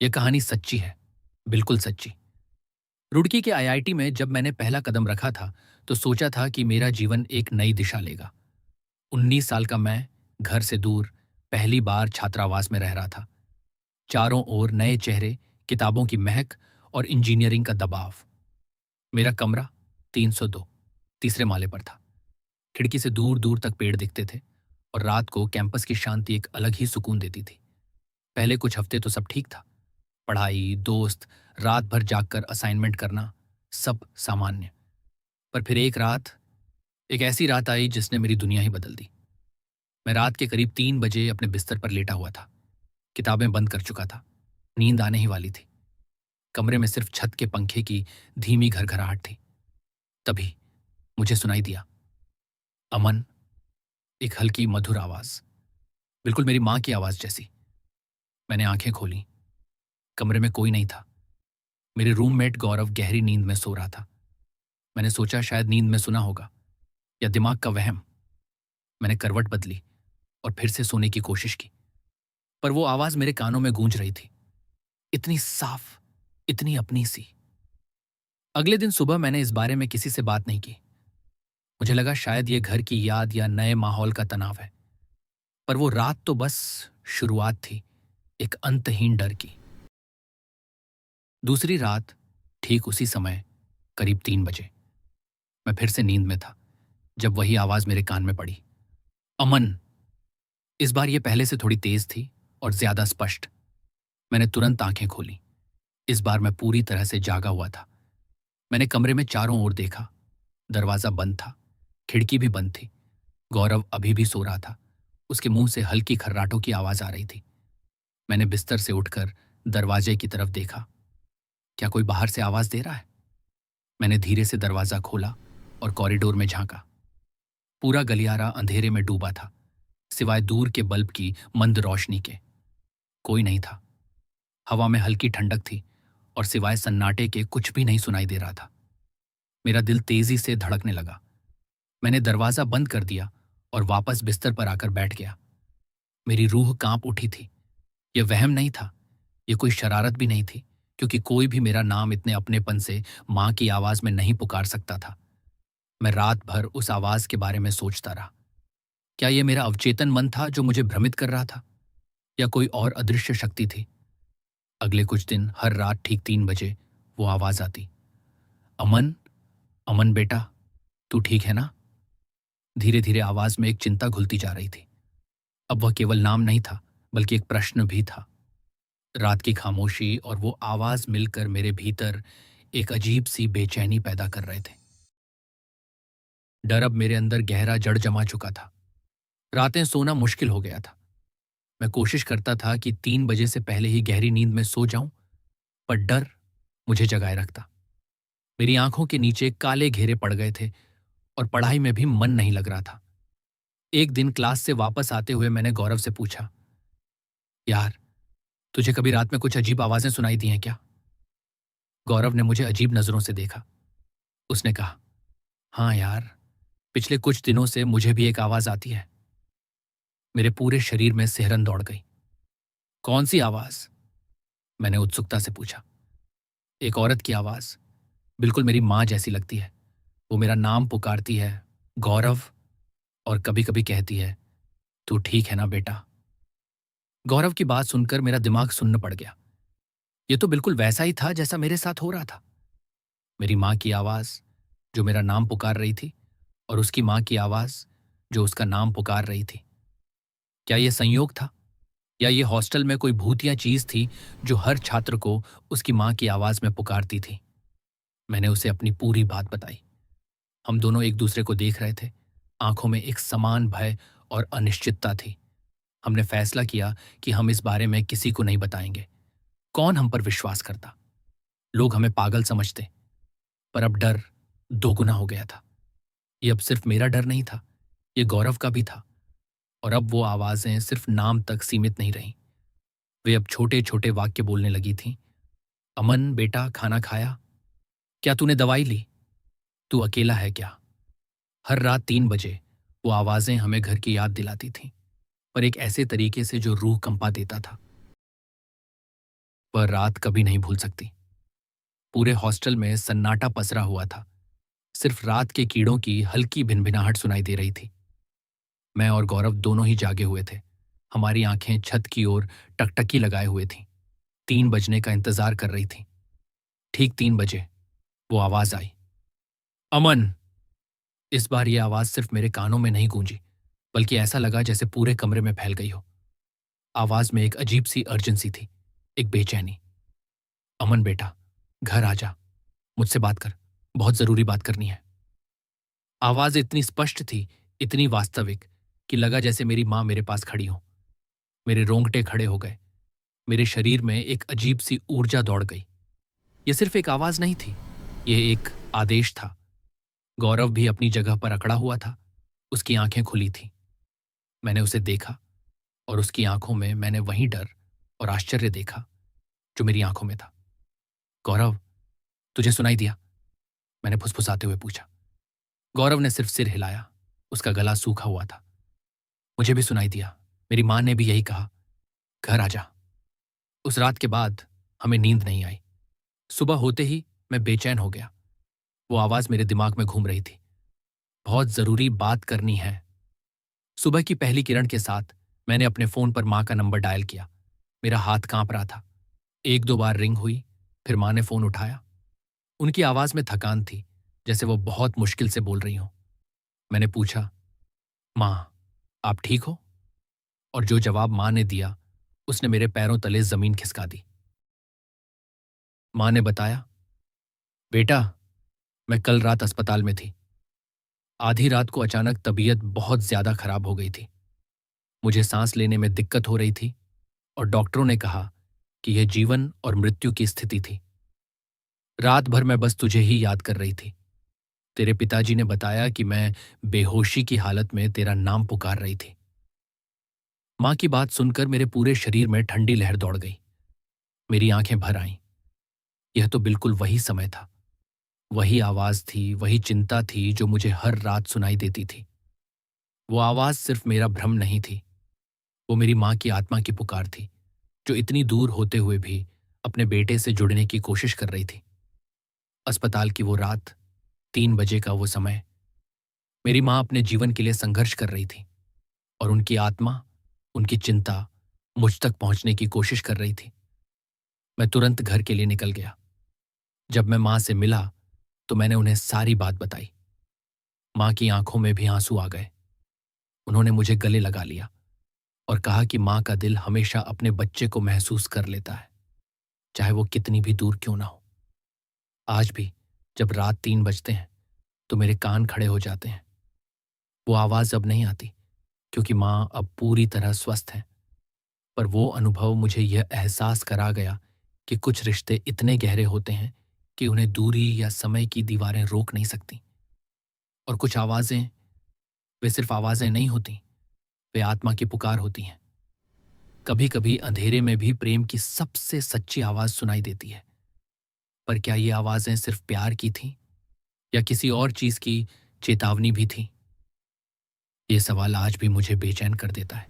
यह कहानी सच्ची है, बिल्कुल सच्ची। रुड़की के आईआईटी में जब मैंने पहला कदम रखा था, तो सोचा था कि मेरा जीवन एक नई दिशा लेगा। 19 साल का मैं, घर से दूर, पहली बार छात्रावास में रह रहा था। चारों ओर नए चेहरे, किताबों की महक और इंजीनियरिंग का दबाव। मेरा कमरा 302, तीसरे माले पर था। खिड़की से दूर दूर तक पेड़ दिखते थे और रात को कैंपस की शांति एक अलग ही सुकून देती थी। पहले कुछ हफ्ते तो सब ठीक था। पढ़ाई, दोस्त, रात भर जागकर असाइनमेंट करना, सब सामान्य। पर फिर एक ऐसी रात आई जिसने मेरी दुनिया ही बदल दी। मैं रात के करीब 3 बजे अपने बिस्तर पर लेटा हुआ था। किताबें बंद कर चुका था। नींद आने ही वाली थी। कमरे में सिर्फ छत के पंखे की धीमी घरघराहट थी। तभी मुझे सुनाई दिया, अमन। एक हल्की मधुर आवाज, बिल्कुल मेरी मां की आवाज जैसी। मैंने आंखें खोली। कमरे में कोई नहीं था। मेरे रूममेट गौरव गहरी नींद में सो रहा था। मैंने सोचा शायद नींद में सुना होगा या दिमाग का वहम। मैंने करवट बदली और फिर से सोने की कोशिश की, पर वो आवाज मेरे कानों में गूंज रही थी, इतनी साफ, इतनी अपनी सी। अगले दिन सुबह मैंने इस बारे में किसी से बात नहीं की। मुझे लगा शायद ये घर की याद या नए माहौल का तनाव है। पर वो रात तो बस शुरुआत थी, एक अंतहीन डर की। दूसरी रात, ठीक उसी समय, करीब 3 बजे, मैं फिर से नींद में था जब वही आवाज मेरे कान में पड़ी, अमन। इस बार ये पहले से थोड़ी तेज थी और ज्यादा स्पष्ट। मैंने तुरंत आंखें खोली। इस बार मैं पूरी तरह से जागा हुआ था। मैंने कमरे में चारों ओर देखा। दरवाजा बंद था, खिड़की भी बंद थी। गौरव अभी भी सो रहा था। उसके मुंह से हल्की खर्राटों की आवाज आ रही थी। मैंने बिस्तर से उठकर दरवाजे की तरफ देखा। क्या कोई बाहर से आवाज दे रहा है? मैंने धीरे से दरवाजा खोला और कॉरिडोर में झांका। पूरा गलियारा अंधेरे में डूबा था, सिवाय दूर के बल्ब की मंद रोशनी के। कोई नहीं था। हवा में हल्की ठंडक थी और सिवाय सन्नाटे के कुछ भी नहीं सुनाई दे रहा था। मेरा दिल तेजी से धड़कने लगा। मैंने दरवाजा बंद कर दिया और वापस बिस्तर पर आकर बैठ गया। मेरी रूह कांप उठी थी। यह वहम नहीं था, यह कोई शरारत भी नहीं थी, क्योंकि कोई भी मेरा नाम इतने अपनेपन से मां की आवाज में नहीं पुकार सकता था। मैं रात भर उस आवाज के बारे में सोचता रहा। क्या यह मेरा अवचेतन मन था जो मुझे भ्रमित कर रहा था, या कोई और अदृश्य शक्ति थी? अगले कुछ दिन हर रात ठीक 3 बजे वो आवाज आती, अमन, अमन बेटा, तू ठीक है ना? धीरे धीरे आवाज में एक चिंता घुलती जा रही थी। अब वह केवल नाम नहीं था, बल्कि एक प्रश्न भी था। रात की खामोशी और वो आवाज मिलकर मेरे भीतर एक अजीब सी बेचैनी पैदा कर रहे थे। डर अब मेरे अंदर गहरा जड़ जमा चुका था। रातें सोना मुश्किल हो गया था। मैं कोशिश करता था कि 3 बजे से पहले ही गहरी नींद में सो जाऊं, पर डर मुझे जगाए रखता। मेरी आंखों के नीचे काले घेरे पड़ गए थे और पढ़ाई में भी मन नहीं लग रहा था। एक दिन क्लास से वापस आते हुए मैंने गौरव से पूछा, यार, तुझे कभी रात में कुछ अजीब आवाजें सुनाई दी हैं क्या? गौरव ने मुझे अजीब नजरों से देखा। उसने कहा, हाँ यार, पिछले कुछ दिनों से मुझे भी एक आवाज आती है। मेरे पूरे शरीर में सिहरन दौड़ गई। कौन सी आवाज? मैंने उत्सुकता से पूछा। एक औरत की आवाज, बिल्कुल मेरी मां जैसी लगती है। वो मेरा नाम पुकारती है, गौरव, और कभी कभी कहती है, तू ठीक है ना बेटा? गौरव की बात सुनकर मेरा दिमाग सुन्न पड़ गया। ये तो बिल्कुल वैसा ही था जैसा मेरे साथ हो रहा था। मेरी मां की आवाज जो मेरा नाम पुकार रही थी, और उसकी मां की आवाज जो उसका नाम पुकार रही थी। क्या यह संयोग था, या ये हॉस्टल में कोई भूतिया चीज थी जो हर छात्र को उसकी मां की आवाज में पुकारती थी? मैंने उसे अपनी पूरी बात बताई। हम दोनों एक दूसरे को देख रहे थे। आंखों में एक समान भय और अनिश्चितता थी। हमने फैसला किया कि हम इस बारे में किसी को नहीं बताएंगे। कौन हम पर विश्वास करता? लोग हमें पागल समझते। पर अब डर दोगुना हो गया था। ये अब सिर्फ मेरा डर नहीं था, ये गौरव का भी था। और अब वो आवाजें सिर्फ नाम तक सीमित नहीं रहीं। वे अब छोटे छोटे वाक्य बोलने लगी थीं। अमन बेटा, खाना खाया? क्या तूने दवाई ली? तू अकेला है क्या? हर रात 3 बजे वो आवाजें हमें घर की याद दिलाती थीं, पर एक ऐसे तरीके से जो रूह कंपा देता था। वह रात कभी नहीं भूल सकती। पूरे हॉस्टल में सन्नाटा पसरा हुआ था। सिर्फ रात के कीड़ों की हल्की भिनभिनाहट सुनाई दे रही थी। मैं और गौरव दोनों ही जागे हुए थे। हमारी आंखें छत की ओर टकटकी लगाए हुए थीं। 3 बजने का इंतजार कर रही थीं। ठीक 3 बजे वो आवाज आई, अमन। इस बार ये आवाज सिर्फ मेरे कानों में नहीं गूंजी, बल्कि ऐसा लगा जैसे पूरे कमरे में फैल गई हो। आवाज में एक अजीब सी अर्जेंसी थी, एक बेचैनी। अमन बेटा, घर आ जा, मुझसे बात कर, बहुत जरूरी बात करनी है। आवाज इतनी स्पष्ट थी, इतनी वास्तविक, कि लगा जैसे मेरी मां मेरे पास खड़ी हो। मेरे रोंगटे खड़े हो गए। मेरे शरीर में एक अजीब सी ऊर्जा दौड़ गई। यह सिर्फ एक आवाज नहीं थी, यह एक आदेश था। गौरव भी अपनी जगह पर अकड़ा हुआ था। उसकी आंखें खुली थीं। मैंने उसे देखा और उसकी आंखों में मैंने वही डर और आश्चर्य देखा जो मेरी आंखों में था। गौरव, तुझे सुनाई दिया? मैंने फुसफुसाते हुए पूछा। गौरव ने सिर्फ सिर हिलाया। उसका गला सूखा हुआ था। मुझे भी सुनाई दिया। मेरी मां ने भी यही कहा, घर आ जा। उस रात के बाद हमें नींद नहीं आई। सुबह होते ही मैं बेचैन हो गया। वो आवाज मेरे दिमाग में घूम रही थी, बहुत जरूरी बात करनी है। सुबह की पहली किरण के साथ मैंने अपने फोन पर मां का नंबर डायल किया। मेरा हाथ कांप रहा था। 1-2 बार रिंग हुई, फिर मां ने फोन उठाया। उनकी आवाज में थकान थी, जैसे वो बहुत मुश्किल से बोल रही हो। मैंने पूछा, मां, आप ठीक हो? और जो जवाब मां ने दिया, उसने मेरे पैरों तले जमीन खिसका दी। मां ने बताया, बेटा, मैं कल रात अस्पताल में थी। आधी रात को अचानक तबीयत बहुत ज्यादा खराब हो गई थी। मुझे सांस लेने में दिक्कत हो रही थी और डॉक्टरों ने कहा कि यह जीवन और मृत्यु की स्थिति थी। रात भर मैं बस तुझे ही याद कर रही थी। तेरे पिताजी ने बताया कि मैं बेहोशी की हालत में तेरा नाम पुकार रही थी। मां की बात सुनकर मेरे पूरे शरीर में ठंडी लहर दौड़ गई। मेरी आंखें भर आईं। यह तो बिल्कुल वही समय था। वही आवाज थी, वही चिंता थी जो मुझे हर रात सुनाई देती थी। वो आवाज सिर्फ मेरा भ्रम नहीं थी, वो मेरी मां की आत्मा की पुकार थी, जो इतनी दूर होते हुए भी अपने बेटे से जुड़ने की कोशिश कर रही थी। अस्पताल की वो रात, 3 बजे का वो समय, मेरी मां अपने जीवन के लिए संघर्ष कर रही थी और उनकी आत्मा, उनकी चिंता मुझ तक पहुंचने की कोशिश कर रही थी। मैं तुरंत घर के लिए निकल गया। जब मैं मां से मिला तो मैंने उन्हें सारी बात बताई। मां की आंखों में भी आंसू आ गए। उन्होंने मुझे गले लगा लिया और कहा कि मां का दिल हमेशा अपने बच्चे को महसूस कर लेता है, चाहे वो कितनी भी दूर क्यों ना हो। आज भी जब रात 3 बजते हैं तो मेरे कान खड़े हो जाते हैं। वो आवाज अब नहीं आती, क्योंकि मां अब पूरी तरह स्वस्थ है, पर वो अनुभव मुझे यह एहसास करा गया कि कुछ रिश्ते इतने गहरे होते हैं कि उन्हें दूरी या समय की दीवारें रोक नहीं सकती। और कुछ आवाजें, वे सिर्फ आवाजें नहीं होती, वे आत्मा की पुकार होती हैं। कभी कभी अंधेरे में भी प्रेम की सबसे सच्ची आवाज सुनाई देती है। पर क्या ये आवाजें सिर्फ प्यार की थीं या किसी और चीज की चेतावनी भी थी? ये सवाल आज भी मुझे बेचैन कर देता है।